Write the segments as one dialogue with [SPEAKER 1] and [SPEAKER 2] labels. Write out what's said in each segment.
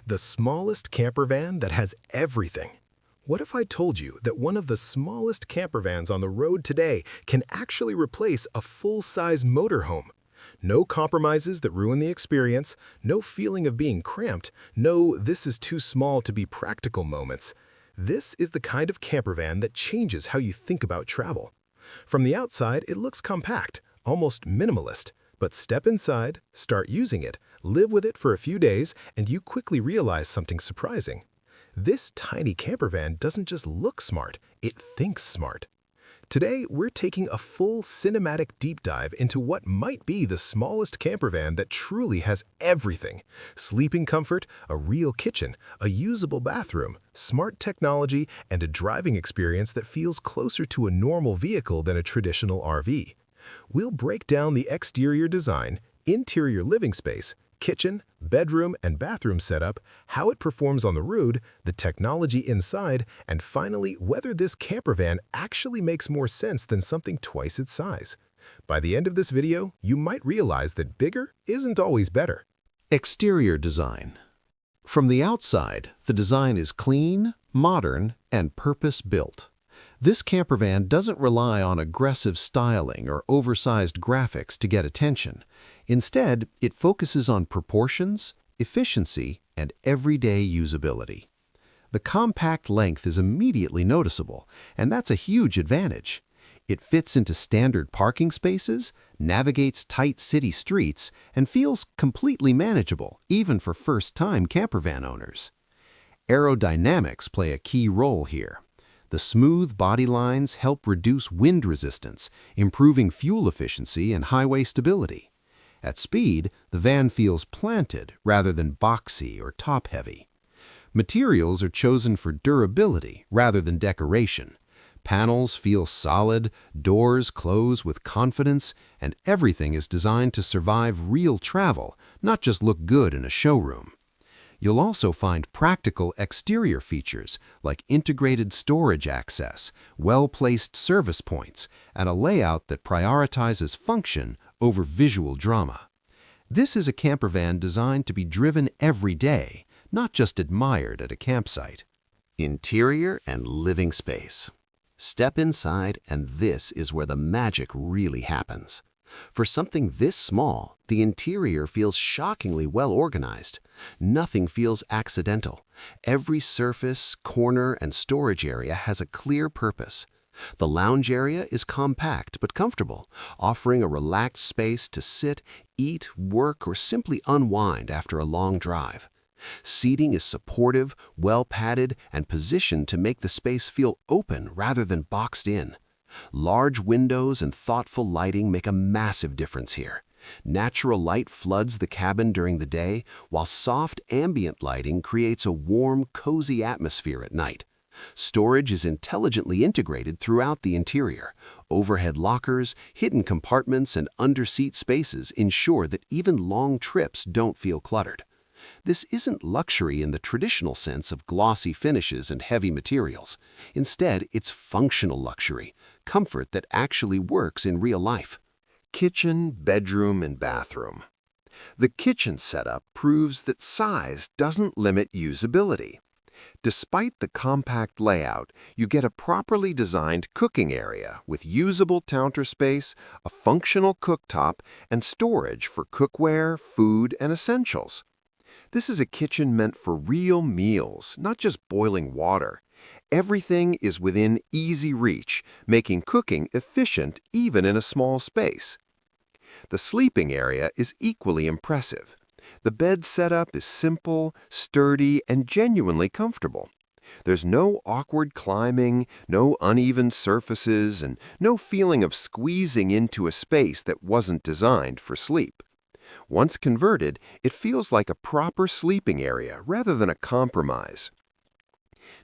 [SPEAKER 1] The smallest camper van that has everything. What if I told you that one of the smallest camper vans on the road today can actually replace a full-size motorhome? No compromises that ruin the experience, no feeling of being cramped, no "this is too small to be practical" moments. This is the kind of camper van that changes how you think about travel. From the outside, it looks compact, almost minimalist. But step inside, start using it, live with it for a few days, and you quickly realize something surprising. This tiny camper van doesn't just look smart, it thinks smart. Today, we're taking a full cinematic deep dive into what might be the smallest camper van that truly has everything: sleeping comfort, a real kitchen, a usable bathroom, smart technology, and a driving experience that feels closer to a normal vehicle than a traditional RV. We'll break down the exterior design, interior living space, kitchen, bedroom, and bathroom setup, how it performs on the road, the technology inside, and finally, whether this camper van actually makes more sense than something twice its size. By the end of this video, you might realize that bigger isn't always better.
[SPEAKER 2] Exterior design. From the outside, the design is clean, modern, and purpose-built. This campervan doesn't rely on aggressive styling or oversized graphics to get attention. Instead, it focuses on proportions, efficiency, and everyday usability. The compact length is immediately noticeable, and that's a huge advantage. It fits into standard parking spaces, navigates tight city streets, and feels completely manageable, even for first-time campervan owners. Aerodynamics play a key role here. The smooth body lines help reduce wind resistance, improving fuel efficiency and highway stability. At speed, the van feels planted rather than boxy or top-heavy. Materials are chosen for durability rather than decoration. Panels feel solid, doors close with confidence, and everything is designed to survive real travel, not just look good in a showroom. You'll also find practical exterior features like integrated storage access, well-placed service points, and a layout that prioritizes function over visual drama. This is a campervan designed to be driven every day, not just admired at a campsite. Interior and living space. Step inside, and this is where the magic really happens. For something this small, the interior feels shockingly well organized. Nothing feels accidental. Every surface, corner, and storage area has a clear purpose. The lounge area is compact but comfortable, offering a relaxed space to sit, eat, work, or simply unwind after a long drive. Seating is supportive, well-padded, and positioned to make the space feel open rather than boxed in. Large windows and thoughtful lighting make a massive difference here. Natural light floods the cabin during the day, while soft ambient lighting creates a warm, cozy atmosphere at night. Storage is intelligently integrated throughout the interior. Overhead lockers, hidden compartments, and under-seat spaces ensure that even long trips don't feel cluttered. This isn't luxury in the traditional sense of glossy finishes and heavy materials. Instead, it's functional luxury, comfort that actually works in real life. Kitchen, bedroom, and bathroom. The kitchen setup proves that size doesn't limit usability. Despite the compact layout, you get a properly designed cooking area with usable counter space, a functional cooktop, and storage for cookware, food, and essentials. This is a kitchen meant for real meals, not just boiling water. Everything is within easy reach, making cooking efficient even in a small space. The sleeping area is equally impressive. The bed setup is simple, sturdy, and genuinely comfortable. There's no awkward climbing, no uneven surfaces, and no feeling of squeezing into a space that wasn't designed for sleep. Once converted, it feels like a proper sleeping area rather than a compromise.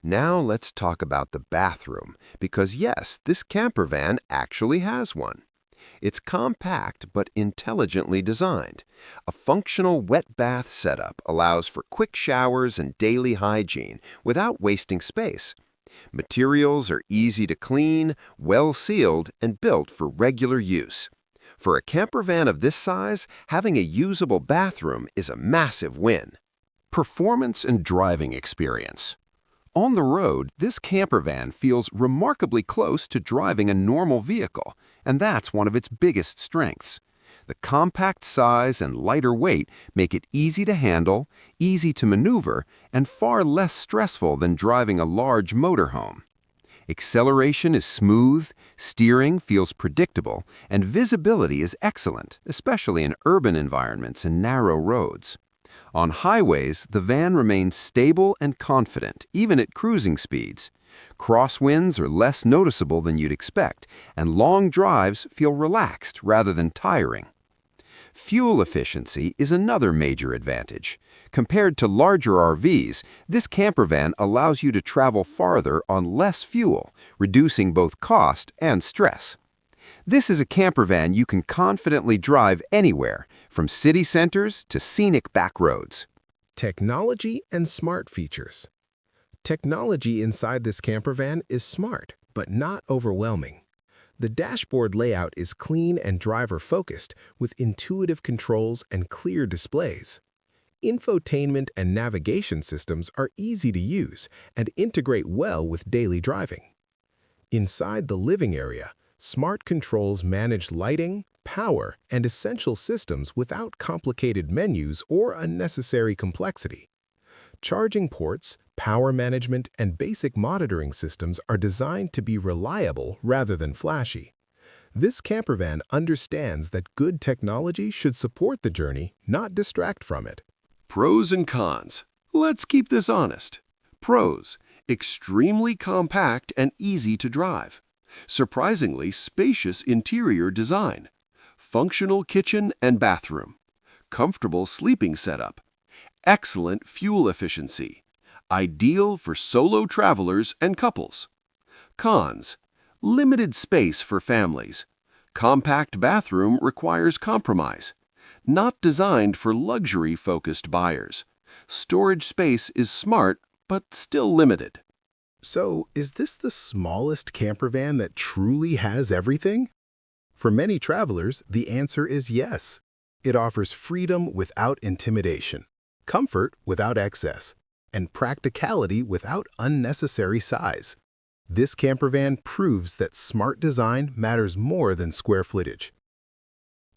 [SPEAKER 2] Now let's talk about the bathroom, because yes, this campervan actually has one. It's compact but intelligently designed. A functional wet bath setup allows for quick showers and daily hygiene without wasting space. Materials are easy to clean, well-sealed, and built for regular use. For a campervan of this size, having a usable bathroom is a massive win. Performance and driving experience. On the road, this campervan feels remarkably close to driving a normal vehicle, and that's one of its biggest strengths. The compact size and lighter weight make it easy to handle, easy to maneuver, and far less stressful than driving a large motorhome. Acceleration is smooth, steering feels predictable, and visibility is excellent, especially in urban environments and narrow roads. On highways, the van remains stable and confident, even at cruising speeds. Crosswinds are less noticeable than you'd expect, and long drives feel relaxed rather than tiring. Fuel efficiency is another major advantage. Compared to larger RVs, this campervan allows you to travel farther on less fuel, reducing both cost and stress. This is a campervan you can confidently drive anywhere, from city centers to scenic back roads.
[SPEAKER 1] Technology and smart features. Technology inside this campervan is smart, but not overwhelming. The dashboard layout is clean and driver-focused, with intuitive controls and clear displays. Infotainment and navigation systems are easy to use and integrate well with daily driving. Inside the living area, smart controls manage lighting, power, and essential systems without complicated menus or unnecessary complexity. Charging ports, power management, and basic monitoring systems are designed to be reliable rather than flashy. This campervan understands that good technology should support the journey, not distract from it.
[SPEAKER 3] Pros and cons. Let's keep this honest. Pros: extremely compact and easy to drive. Surprisingly spacious interior design. Functional kitchen and bathroom. Comfortable sleeping setup. Excellent fuel efficiency. Ideal for solo travelers and couples. Cons: limited space for families. Compact bathroom requires compromise. Not designed for luxury-focused buyers. Storage space is smart, but still limited.
[SPEAKER 1] So, is this the smallest campervan that truly has everything? For many travelers, the answer is yes. It offers freedom without intimidation, comfort without excess, and practicality without unnecessary size. This campervan proves that smart design matters more than square footage.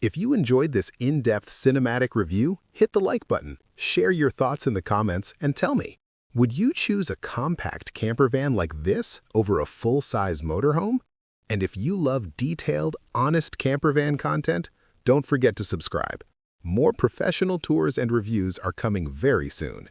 [SPEAKER 1] If you enjoyed this in-depth cinematic review, hit the like button, share your thoughts in the comments, and tell me, would you choose a compact campervan like this over a full-size motorhome? And if you love detailed, honest campervan content, don't forget to subscribe. More professional tours and reviews are coming very soon.